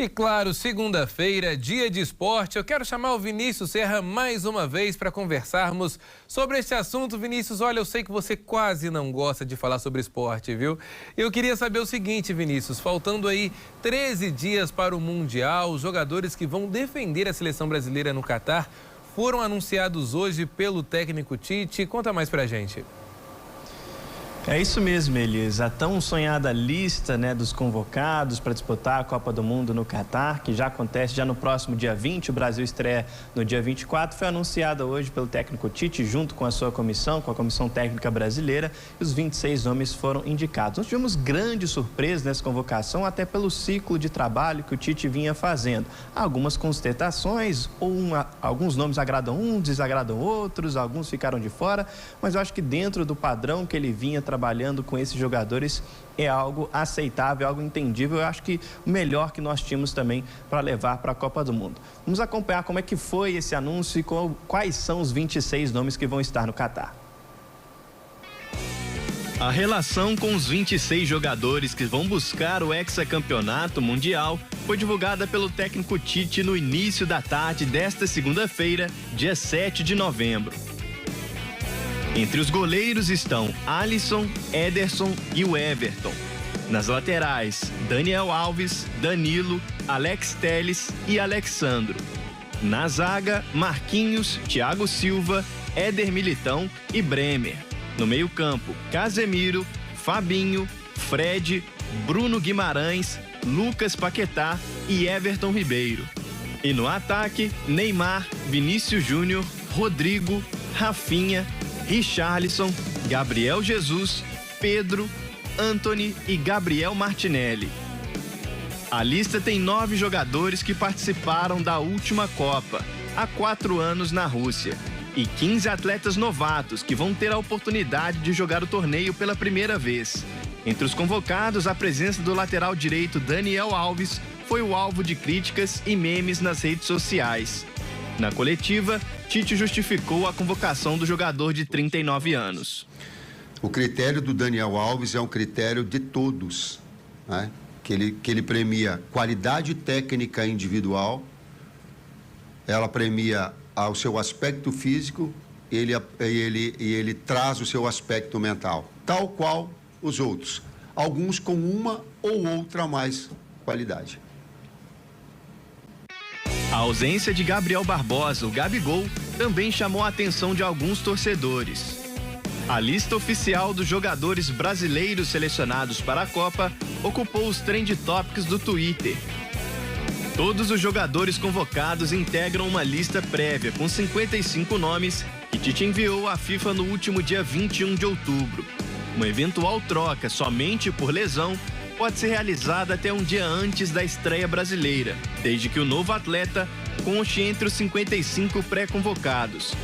E claro, segunda-feira, dia de esporte. Eu quero chamar o Vinícius Serra mais uma vez para conversarmos sobre esse assunto. Vinícius, olha, eu sei que você quase não gosta de falar sobre esporte, viu? Eu queria saber o seguinte, Vinícius, faltando aí 13 dias para o Mundial, os jogadores que vão defender a seleção brasileira no Catar foram anunciados hoje pelo técnico Tite. Conta mais pra gente. É isso mesmo, Elias. A tão sonhada lista, dos convocados para disputar a Copa do Mundo no Catar, que já acontece já no próximo dia 20, o Brasil estreia no dia 24, foi anunciada hoje pelo técnico Tite, junto com a sua comissão, com a Comissão Técnica Brasileira, e os 26 nomes foram indicados. Nós tivemos grande surpresa nessa convocação, até pelo ciclo de trabalho que o Tite vinha fazendo. Algumas constatações, alguns nomes agradam uns, desagradam outros, alguns ficaram de fora, mas eu acho que dentro do padrão que ele vinha trabalhando com esses jogadores é algo aceitável, algo entendível. Eu acho que o melhor que nós tínhamos também para levar para a Copa do Mundo. Vamos acompanhar como é que foi esse anúncio e quais são os 26 nomes que vão estar no Catar. A relação com os 26 jogadores que vão buscar o hexacampeonato mundial foi divulgada pelo técnico Tite no início da tarde desta segunda-feira, dia 7 de novembro. Entre os goleiros estão Alisson, Ederson e o Everton. Nas laterais, Daniel Alves, Danilo, Alex Telles e Alexandro. Na zaga, Marquinhos, Thiago Silva, Éder Militão e Bremer. No meio-campo, Casemiro, Fabinho, Fred, Bruno Guimarães, Lucas Paquetá e Everton Ribeiro. E no ataque, Neymar, Vinícius Júnior, Rodrigo, Rafinha, Richarlison, Gabriel Jesus, Pedro, Antony e Gabriel Martinelli. A lista tem 9 jogadores que participaram da última Copa, há 4 anos na Rússia, e 15 atletas novatos que vão ter a oportunidade de jogar o torneio pela primeira vez. Entre os convocados, a presença do lateral direito Daniel Alves foi o alvo de críticas e memes nas redes sociais. Na coletiva, Tite justificou a convocação do jogador de 39 anos. O critério do Daniel Alves é um critério de todos, que ele premia qualidade técnica individual, ela premia o seu aspecto físico e ele traz o seu aspecto mental, tal qual os outros, alguns com uma ou outra mais qualidade. A ausência de Gabriel Barbosa, o Gabigol, também chamou a atenção de alguns torcedores. A lista oficial dos jogadores brasileiros selecionados para a Copa ocupou os trend topics do Twitter. Todos os jogadores convocados integram uma lista prévia com 55 nomes que Tite enviou à FIFA no último dia 21 de outubro. Uma eventual troca somente por lesão pode ser realizada até um dia antes da estreia brasileira, desde que o novo atleta conste entre os 55 pré-convocados.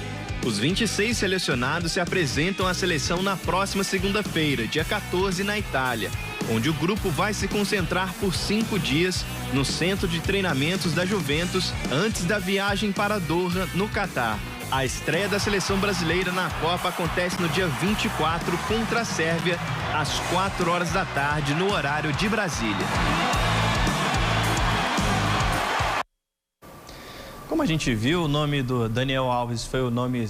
Os 26 selecionados se apresentam à seleção na próxima segunda-feira, dia 14, na Itália, onde o grupo vai se concentrar por 5 dias no centro de treinamentos da Juventus antes da viagem para Doha, no Catar. A estreia da seleção brasileira na Copa acontece no dia 24 contra a Sérvia, às 4 horas da tarde, no horário de Brasília. Como a gente viu, o nome do Daniel Alves foi o nome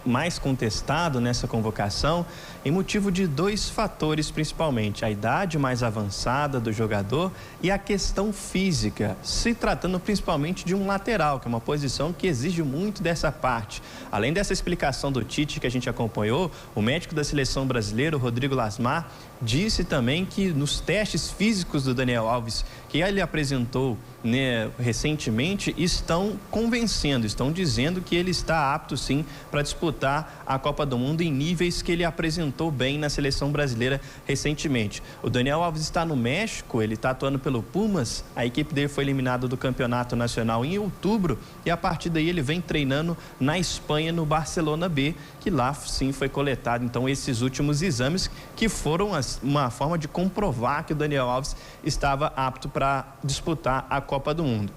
mais contestado nessa convocação, em motivo de 2 fatores principalmente: a idade mais avançada do jogador e a questão física, se tratando principalmente de um lateral, que é uma posição que exige muito dessa parte. Além dessa explicação do Tite que a gente acompanhou, o médico da seleção brasileira, o Rodrigo Lasmar, disse também que nos testes físicos do Daniel Alves que ele apresentou recentemente estão convencendo, estão dizendo que ele está apto sim para disputar a Copa do Mundo em níveis que ele apresentou bem na seleção brasileira recentemente. O Daniel Alves está no México, ele está atuando pelo Pumas, a equipe dele foi eliminada do Campeonato Nacional em outubro e a partir daí ele vem treinando na Espanha, no Barcelona B, que lá sim foi coletado então esses últimos exames que foram uma forma de comprovar que o Daniel Alves estava apto para disputar a Copa do Mundo.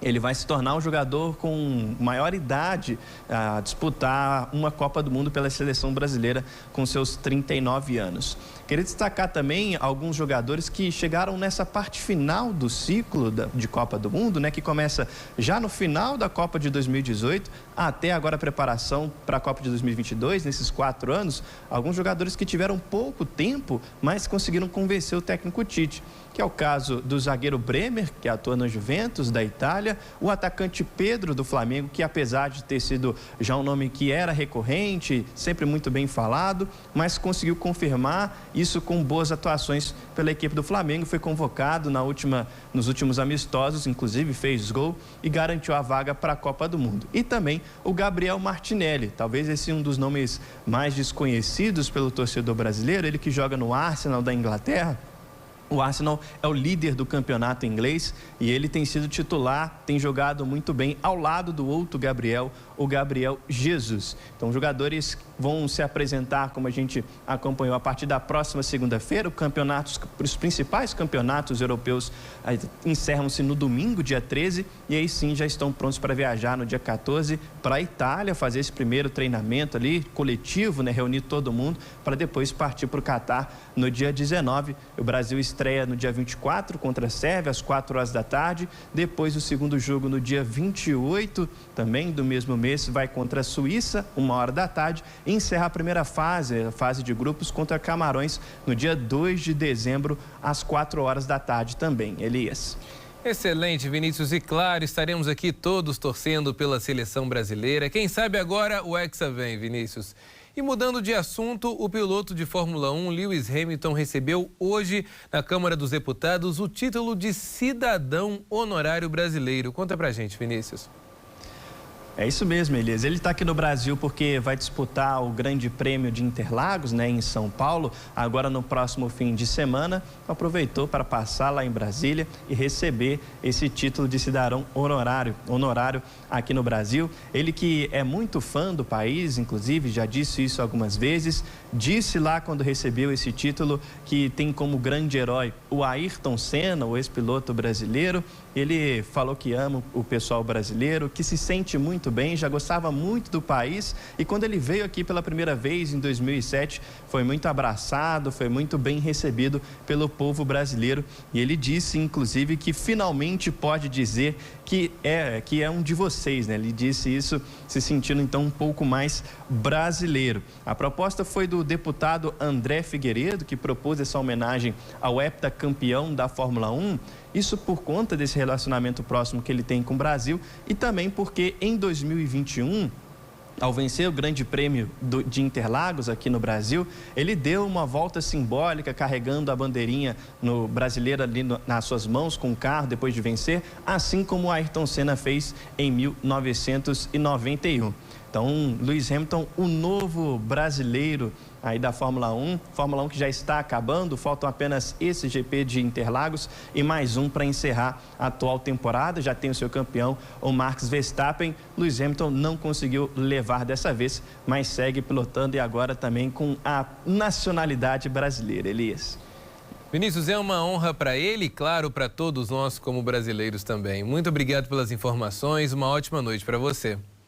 ele vai se tornar um jogador com maior idade a disputar uma Copa do Mundo pela seleção brasileira com seus 39 anos. Queria destacar também alguns jogadores que chegaram nessa parte final do ciclo de Copa do Mundo, né, que começa já no final da Copa de 2018 até agora a preparação para a Copa de 2022, nesses 4 anos, alguns jogadores que tiveram pouco tempo, mas conseguiram convencer o técnico Tite, que é o caso do zagueiro Bremer, que atua no Juventus da Itália, o atacante Pedro do Flamengo, que apesar de ter sido já um nome que era recorrente, sempre muito bem falado, mas conseguiu confirmar isso com boas atuações pela equipe do Flamengo, foi convocado nos últimos amistosos, inclusive fez gol e garantiu a vaga para a Copa do Mundo. E também o Gabriel Martinelli, talvez esse um dos nomes mais desconhecidos pelo torcedor brasileiro, ele que joga no Arsenal da Inglaterra. O Arsenal é o líder do campeonato inglês e ele tem sido titular, tem jogado muito bem ao lado do outro Gabriel, o Gabriel Jesus. Então, jogadores vão se apresentar, como a gente acompanhou, a partir da próxima segunda-feira. Os principais campeonatos europeus encerram-se no domingo, dia 13, e aí sim já estão prontos para viajar no dia 14 para a Itália, fazer esse primeiro treinamento ali, coletivo, né, reunir todo mundo, para depois partir para o Catar no dia 19. O Brasil estreia no dia 24 contra a Sérvia, às 4 horas da tarde. Depois o segundo jogo no dia 28, também do mesmo mês, vai contra a Suíça, 1 hora da tarde. E encerra a primeira fase, a fase de grupos, contra Camarões, no dia 2 de dezembro, às 4 horas da tarde também. Elias. Excelente, Vinícius. E claro, estaremos aqui todos torcendo pela seleção brasileira. Quem sabe agora o Hexa vem, Vinícius. E mudando de assunto, o piloto de Fórmula 1, Lewis Hamilton, recebeu hoje na Câmara dos Deputados o título de cidadão honorário brasileiro. Conta pra gente, Vinícius. É isso mesmo, Elias. Ele está aqui no Brasil porque vai disputar o Grande Prêmio de Interlagos, né, em São Paulo, agora no próximo fim de semana. Aproveitou para passar lá em Brasília e receber esse título de cidadão honorário aqui no Brasil. Ele que é muito fã do país, inclusive, já disse isso algumas vezes, disse lá quando recebeu esse título que tem como grande herói o Ayrton Senna, o ex-piloto brasileiro. Ele falou que ama o pessoal brasileiro, que se sente muito bem, já gostava muito do país, e quando ele veio aqui pela primeira vez em 2007, foi muito abraçado, foi muito bem recebido pelo povo brasileiro, e ele disse inclusive que finalmente pode dizer que é um de vocês, né? Ele disse isso se sentindo então um pouco mais brasileiro. A proposta foi do deputado André Figueiredo, que propôs essa homenagem ao heptacampeão da Fórmula 1, isso por conta desse relacionamento próximo que ele tem com o Brasil e também porque em 2021, ao vencer o Grande Prêmio de Interlagos aqui no Brasil, ele deu uma volta simbólica carregando a bandeirinha brasileira ali nas suas mãos com o carro depois de vencer, assim como o Ayrton Senna fez em 1991. Então, Lewis Hamilton, o novo brasileiro aí da Fórmula 1 que já está acabando, faltam apenas esse GP de Interlagos e mais um para encerrar a atual temporada. Já tem o seu campeão, o Max Verstappen. Lewis Hamilton não conseguiu levar dessa vez, mas segue pilotando e agora também com a nacionalidade brasileira. Elias. Vinícius, é uma honra para ele e, claro, para todos nós como brasileiros também. Muito obrigado pelas informações, uma ótima noite para você.